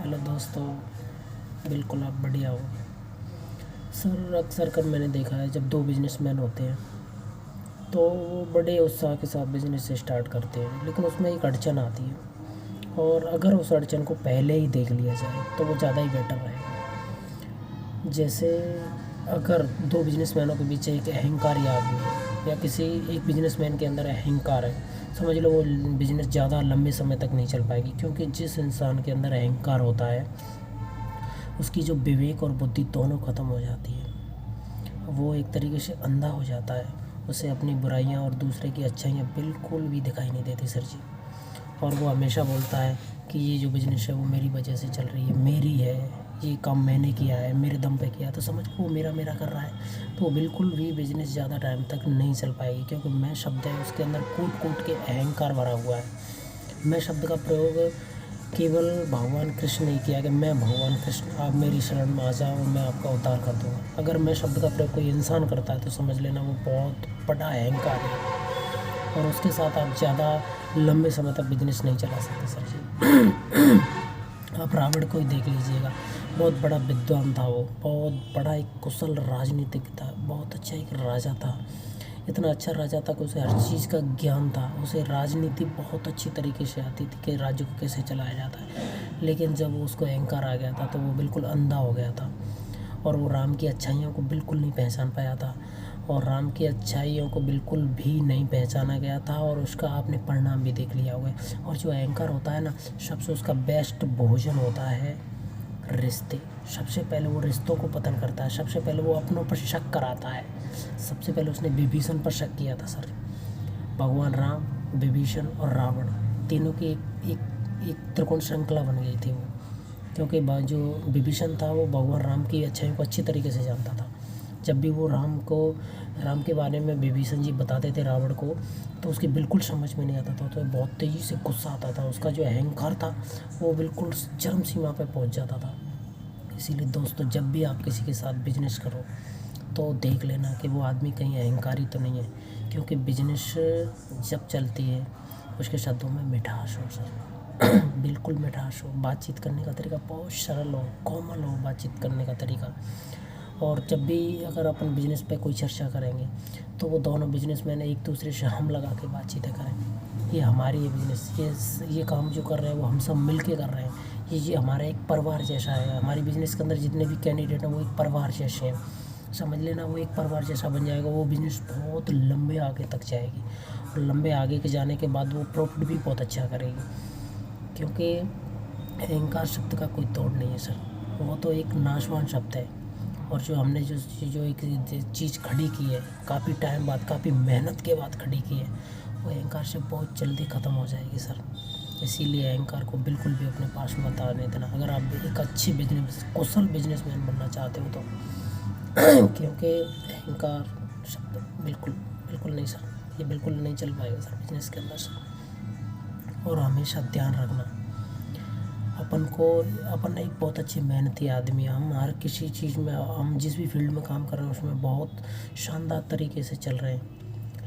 Hello दोस्तों, बिल्कुल आप बढ़िया हो। सर अक्सर कर मैंने देखा है जब दो बिजनेसमैन होते हैं तो वो बड़े उत्साह के साथ बिजनेस स्टार्ट करते हैं, लेकिन उसमें एक अड़चन आती है और अगर उस अड़चन को पहले ही देख लिया जाए तो वो ज़्यादा ही बेटर रहेगा। जैसे अगर दो बिजनेसमैनों के बीच एक अहंकारी आदमी है या किसी एक बिजनेसमैन के अंदर अहंकार है, समझ लो वो बिज़नेस ज़्यादा लंबे समय तक नहीं चल पाएगी, क्योंकि जिस इंसान के अंदर अहंकार होता है उसकी जो विवेक और बुद्धि दोनों ख़त्म हो जाती है। वो एक तरीके से अंधा हो जाता है, उसे अपनी बुराइयां और दूसरे की अच्छाइयाँ बिल्कुल भी दिखाई नहीं देती सर जी। और वो हमेशा बोलता है कि ये जो बिज़नेस है वो मेरी वजह से चल रही है, मेरी है, ये काम मैंने किया है, मेरे दम पे किया, तो समझ वो मेरा मेरा कर रहा है। तो बिल्कुल भी बिज़नेस ज़्यादा टाइम तक नहीं चल पाएगी, क्योंकि मैं शब्द है उसके अंदर कूट कूट के अहंकार भरा हुआ है। मैं शब्द का प्रयोग केवल भगवान कृष्ण ने किया कि मैं भगवान कृष्ण, आप मेरी शरण में आ जाओ, मैं आपका उद्धार कर दूँगा। अगर मैं शब्द का प्रयोग कोई इंसान करता है तो समझ लेना वो बहुत बड़ा अहंकार है और उसके साथ आप ज़्यादा लंबे समय तक बिजनेस नहीं चला सकते सर जी। आप रावण को ही देख लीजिएगा, बहुत बड़ा विद्वान था, वो बहुत बड़ा एक कुशल राजनीतिक था, बहुत अच्छा एक राजा था। इतना अच्छा राजा था कि उसे हर चीज़ का ज्ञान था, उसे राजनीति बहुत अच्छी तरीके से आती थी कि राज्य को कैसे चलाया जाता है। लेकिन जब उसको अहंकार आ गया था तो वो बिल्कुल अंधा हो गया था और वो राम की अच्छाइयों को बिल्कुल नहीं पहचान पाया था और राम की अच्छाइयों को बिल्कुल भी नहीं पहचाना गया था और उसका आपने परिणाम भी देख लिया होगा। और जो अहंकार होता है ना, सबसे उसका बेस्ट भोजन होता है रिश्ते। सबसे पहले वो रिश्तों को पतन करता है, सबसे पहले वो अपनों पर शक कराता है। सबसे पहले उसने विभीषण पर शक किया था सर। भगवान राम, विभीषण और रावण तीनों की एक त्रिकोण श्रृंखला बन गई थी वो, क्योंकि जो विभीषण था वो भगवान राम की अच्छाइयों को अच्छी तरीके से जानता था। जब भी वो राम के बारे में विभीषण जी बताते थे रावण को, तो उसकी बिल्कुल समझ में नहीं आता था, तो बहुत तेज़ी से गुस्सा आता था। उसका जो अहंकार था वो बिल्कुल चरम सीमा पर पहुंच जाता था। इसीलिए दोस्तों, जब भी आप किसी के साथ बिजनेस करो तो देख लेना कि वो आदमी कहीं अहंकारी तो नहीं है, क्योंकि बिजनेस जब चलती है उसके शब्दों में मिठास हो सर। बिल्कुल मिठास हो, बातचीत करने का तरीका बहुत सरल हो, कोमल हो बातचीत करने का तरीका। और जब भी अगर अपन बिजनेस पे कोई चर्चा करेंगे तो वो दोनों बिजनेसमैन एक दूसरे से हम लगा के बातचीतें करें। ये हमारी ये बिज़नेस, ये काम जो कर रहे हैं वो हम सब मिल के कर रहे हैं। ये हमारा एक परिवार जैसा है। हमारी बिज़नेस के अंदर जितने भी कैंडिडेट हैं वो एक परिवार जैसे हैं, समझ लेना वो एक परिवार जैसा बन जाएगा। वो बिज़नेस बहुत लंबे आगे तक जाएगी और लंबे आगे के जाने के बाद वो प्रॉफिट भी बहुत अच्छा करेगी, क्योंकि अहंकार शब्द का कोई तोड़ नहीं है सर। वो तो एक नाशवान शब्द है। और जो हमने जो एक चीज़ खड़ी की है, काफ़ी टाइम बाद, काफ़ी मेहनत के बाद खड़ी की है, वो अहंकार से बहुत जल्दी ख़त्म हो जाएगी सर। इसीलिए अहंकार को बिल्कुल भी अपने पास मत आने देना अगर आप एक अच्छी कुशल बिजनेसमैन बनना चाहते हो तो। क्योंकि अहंकार शब्द बिल्कुल बिल्कुल नहीं सर, ये बिल्कुल नहीं चल पाएगा सर बिजनेस के अंदर सर। और हमेशा ध्यान रखना, अपन एक बहुत अच्छे मेहनती आदमी है। हम हर किसी चीज़ में, हम जिस भी फील्ड में काम कर रहे हैं उसमें बहुत शानदार तरीके से चल रहे हैं।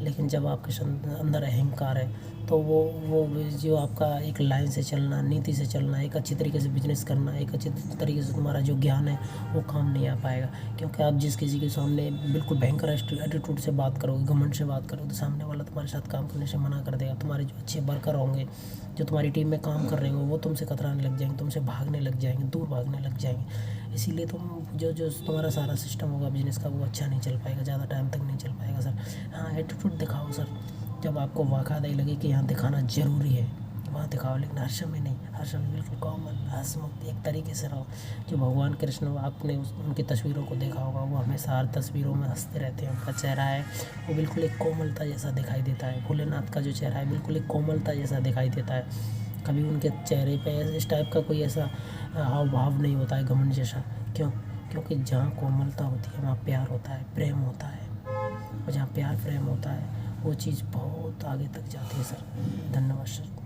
लेकिन जब आपके अंदर अहंकार है तो वो जो आपका एक लाइन से चलना, नीति से चलना, एक अच्छी तरीके से बिजनेस करना, एक अच्छी तरीके से तुम्हारा जो ज्ञान है वो काम नहीं आ पाएगा। क्योंकि आप जिस किसी के सामने बिल्कुल भयंकर एटीट्यूड से बात करोगे, घमंड से बात करोगे, तो सामने वाला तुम्हारे साथ काम करने से मना कर देगा। तुम्हारे जो अच्छे वर्कर होंगे, जो तुम्हारी टीम में काम कर रहे हो, वो तुमसे कतराने लग जाएंगे, तुमसे भागने लग जाएंगे, दूर भागने लग जाएंगे। इसीलिए तुम जो तुम्हारा सारा सिस्टम होगा बिजनेस का वो अच्छा नहीं चल पाएगा, ज़्यादा टाइम तक नहीं चल पाएगा सर। हाँ, एटीट्यूड दिखाओ सर, जब आपको वाक़ई लगे कि यहाँ दिखाना ज़रूरी है वहाँ दिखाओ, लेकिन हर समय नहीं। हर समय बिल्कुल कॉमन हंसमुख एक तरीके से रहो। जो भगवान कृष्ण, आपने उनकी तस्वीरों को देखा होगा, वो हमेशा हर तस्वीरों में हंसते रहते हैं। उनका चेहरा है वो बिल्कुल एक कोमलता जैसा दिखाई देता है। भोलेनाथ का जो चेहरा है बिल्कुल एक कोमलता जैसा दिखाई देता है। कभी उनके चेहरे पे इस टाइप का कोई ऐसा हाव भाव नहीं होता है घमंड जैसा। क्यों? क्योंकि जहाँ कोमलता होती है वहाँ प्यार होता है, प्रेम होता है। और जहाँ प्यार प्रेम होता है वो चीज़ बहुत आगे तक जाती है सर। धन्यवाद सर।